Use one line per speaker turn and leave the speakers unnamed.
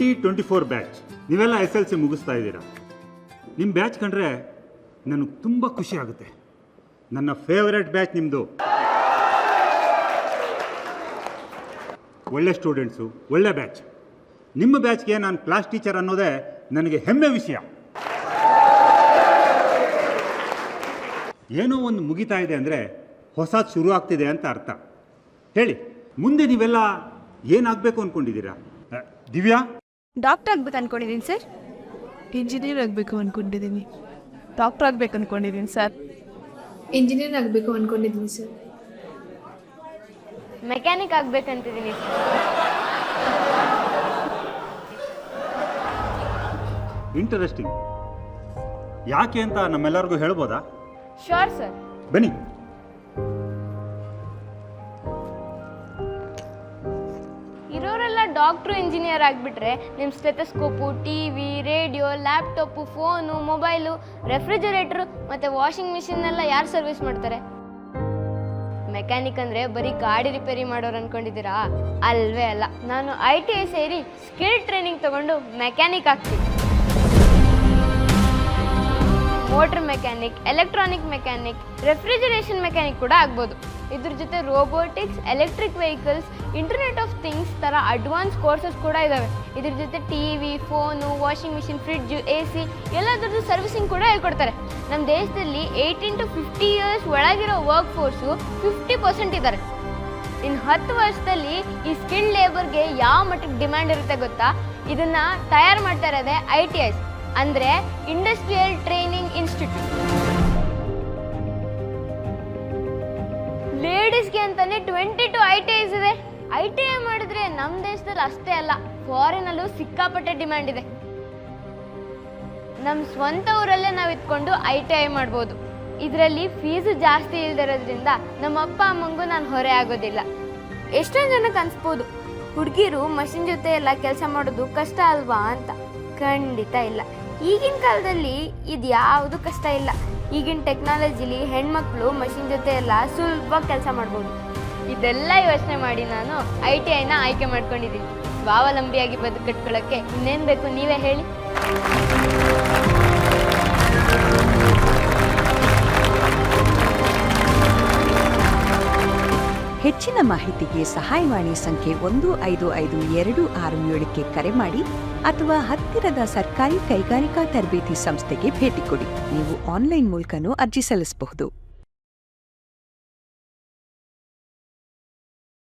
2024 batch. ನೀವೆಲ್ಲ SLC ಮುಗಿಸ್ತಾ ಇದ್ದೀರಾ. ನಿಮ್ಮ ಬ್ಯಾಚ್ ಕಂಡ್ರೆ ನನಗೆ ತುಂಬ ಖುಷಿ ಆಗುತ್ತೆ. ನನ್ನ ಫೇವರೆಟ್ ಬ್ಯಾಚ್ ನಿಮ್ಮದು. ಒಳ್ಳೆ ಸ್ಟೂಡೆಂಟ್ಸು, ಒಳ್ಳೆ ಬ್ಯಾಚ್. ನಿಮ್ಮ ಬ್ಯಾಚ್ಗೆ ನಾನು ಕ್ಲಾಸ್ ಟೀಚರ್ ಅನ್ನೋದೇ ನನಗೆ ಹೆಮ್ಮೆ ವಿಷಯ. ಏನೋ ಒಂದು ಮುಗಿತಾ ಇದೆ ಅಂದರೆ ಹೊಸದು ಶುರು ಆಗ್ತಿದೆ ಅಂತ ಅರ್ಥ. ಹೇಳಿ, ಮುಂದೆ ನೀವೆಲ್ಲ ಏನಾಗಬೇಕು ಅಂದ್ಕೊಂಡಿದ್ದೀರಾ? ದಿವ್ಯಾ?
ಡಾಕ್ಟರ್ ಆಗ್ಬೇಕು ಅಂದ್ಕೊಂಡಿದ್ದೀನಿ ಸರ್.
ಇಂಜಿನಿಯರ್ ಆಗಬೇಕು ಅಂದ್ಕೊಂಡಿದ್ದೀನಿ. ಡಾಕ್ಟರ್ ಆಗಬೇಕು ಅಂದ್ಕೊಂಡಿದ್ದೀನಿ ಸರ್.
ಇಂಜಿನಿಯರ್ ಆಗಬೇಕು ಅಂದ್ಕೊಂಡಿದ್ದೀನಿ ಸರ್.
ಮೆಕ್ಯಾನಿಕ್ ಆಗ್ಬೇಕಂತಿದ್ದೀನಿ ಸರ್.
ಇಂಟರೆಸ್ಟಿಂಗ್. ಯಾಕೆ ಅಂತ ನಮ್ಮೆಲ್ಲರಿಗೂ ಹೇಳ್ಬೋದಾ?
Sure sir.
ಬನ್ನಿ.
ಇರೋರೆಲ್ಲ ಡಾಕ್ಟ್ರು, ಇಂಜಿನಿಯರ್ ಆಗಿಬಿಟ್ರೆ ನಿಮ್ಮ stethoscope, TV, radio, laptop, phone, mobile, refrigerator ಮತ್ತು ವಾಷಿಂಗ್ ಮಿಷಿನ್ನೆಲ್ಲ ಯಾರು ಸರ್ವಿಸ್ ಮಾಡ್ತಾರೆ? ಮೆಕ್ಯಾನಿಕ್ ಅಂದರೆ ಬರೀ ಗಾಡಿ ರಿಪೇರಿ ಮಾಡೋರು ಅಂದ್ಕೊಂಡಿದ್ದೀರಾ? ಅಲ್ವೇ ಅಲ್ಲ. ನಾನು ITI ಸೇರಿ ಸ್ಕಿಲ್ ಟ್ರೈನಿಂಗ್ ತಗೊಂಡು ಮೆಕ್ಯಾನಿಕ್ ಆಗ್ತೀನಿ. Motor mechanic, electronic mechanic, refrigeration mechanic ಕೂಡ ಆಗ್ಬೋದು. ಇದ್ರ ಜೊತೆ robotics, electric vehicles, internet of things ಥರ ಅಡ್ವಾನ್ಸ್ ಕೋರ್ಸಸ್ ಕೂಡ ಇದ್ದಾವೆ. ಇದ್ರ ಜೊತೆ TV, phone, washing machine, fridge, AC ಎಲ್ಲದರದ್ದು ಸರ್ವಿಸಿಂಗ್ ಕೂಡ ಹೇಳ್ಕೊಡ್ತಾರೆ. ನಮ್ಮ ದೇಶದಲ್ಲಿ 18 to 50 years ಒಳಗಿರೋ ವರ್ಕ್ ಫೋರ್ಸು 50% ಇದ್ದಾರೆ. ಇನ್ನು 10 ವರ್ಷದಲ್ಲಿ ಈ ಸ್ಕಿಲ್ಡ್ ಲೇಬರ್ಗೆ ಯಾವ ಮಟ್ಟಿಗೆ ಡಿಮ್ಯಾಂಡ್ ಇರುತ್ತೆ ಗೊತ್ತಾ? ಇದನ್ನು ತಯಾರು ಮಾಡ್ತಾ ಇರೋದೇ ITIs, ಅಂದರೆ ಇಂಡಸ್ಟ್ರಿಯಲ್ ಟ್ರೈನಿಂಗ್ ಇನ್ಸ್ಟಿಟ್ಯೂಟ್. ಲೇಡೀಸ್ಗೆ ಅಂತಾನೆ 22 ITIs ಇದೆ. ITI ಮಾಡಿದ್ರೆ ನಮ್ಮ ದೇಶದಲ್ಲಿ ಅಷ್ಟೇ ಅಲ್ಲ, ಫಾರಿನಲ್ಲೂ ಸಿಕ್ಕಾಪಟ್ಟೆ ಡಿಮ್ಯಾಂಡ್ ಇದೆ. ನಮ್ಮ ಸ್ವಂತ ಊರಲ್ಲೇ ನಾವು ಇದ್ಕೊಂಡು ITI ಮಾಡ್ಬೋದು. ಇದರಲ್ಲಿ ಫೀಸು ಜಾಸ್ತಿ ಇಲ್ದಿರೋದ್ರಿಂದ ನಮ್ಮ ಅಪ್ಪ ಅಮ್ಮಂಗೂ ನಾನು ಹೊರೆ ಆಗೋದಿಲ್ಲ. ಎಷ್ಟೊಂದು ಜನಕ್ಕೆ ಅನ್ಸ್ಬೋದು, ಹುಡುಗಿರು ಮಷಿನ್ ಜೊತೆ ಎಲ್ಲ ಕೆಲಸ ಮಾಡೋದು ಕಷ್ಟ ಅಲ್ವಾ ಅಂತ. ಖಂಡಿತ ಇಲ್ಲ. ಈಗಿನ ಕಾಲದಲ್ಲಿ ಇದು ಯಾವುದು ಕಷ್ಟ ಇಲ್ಲ. ಈಗಿನ ಟೆಕ್ನಾಲಜಿಲಿ ಹೆಣ್ಮಕ್ಳು ಮಷಿನ್ ಜೊತೆ ಎಲ್ಲ ಸುಲಭವಾಗಿ ಕೆಲಸ ಮಾಡ್ಬೋದು. ಇದೆಲ್ಲ ಯೋಚನೆ ಮಾಡಿ ನಾನು ITIನ ಆಯ್ಕೆ ಮಾಡ್ಕೊಂಡಿದ್ದೀನಿ. ಸ್ವಾವಲಂಬಿಯಾಗಿ ಬದುಕಟ್ಕೊಳ್ಳೋಕ್ಕೆ ಇನ್ನೇನು ಬೇಕು ನೀವೇ ಹೇಳಿ?
ಹೆಚ್ಚಿನ ಮಾಹಿತಿಗೆ ಸಹಾಯವಾಣಿ ಸಂಖ್ಯೆ 155267ಕ್ಕೆ ಕರೆ ಮಾಡಿ ಅಥವಾ ಹತ್ತಿರದ ಸರ್ಕಾರಿ ಕೈಗಾರಿಕಾ ತರಬೇತಿ ಸಂಸ್ಥೆಗೆ ಭೇಟಿ ಕೊಡಿ. ನೀವು ಆನ್ಲೈನ್ ಮೂಲಕನೂ ಅರ್ಜಿ ಸಲ್ಲಿಸಬಹುದು.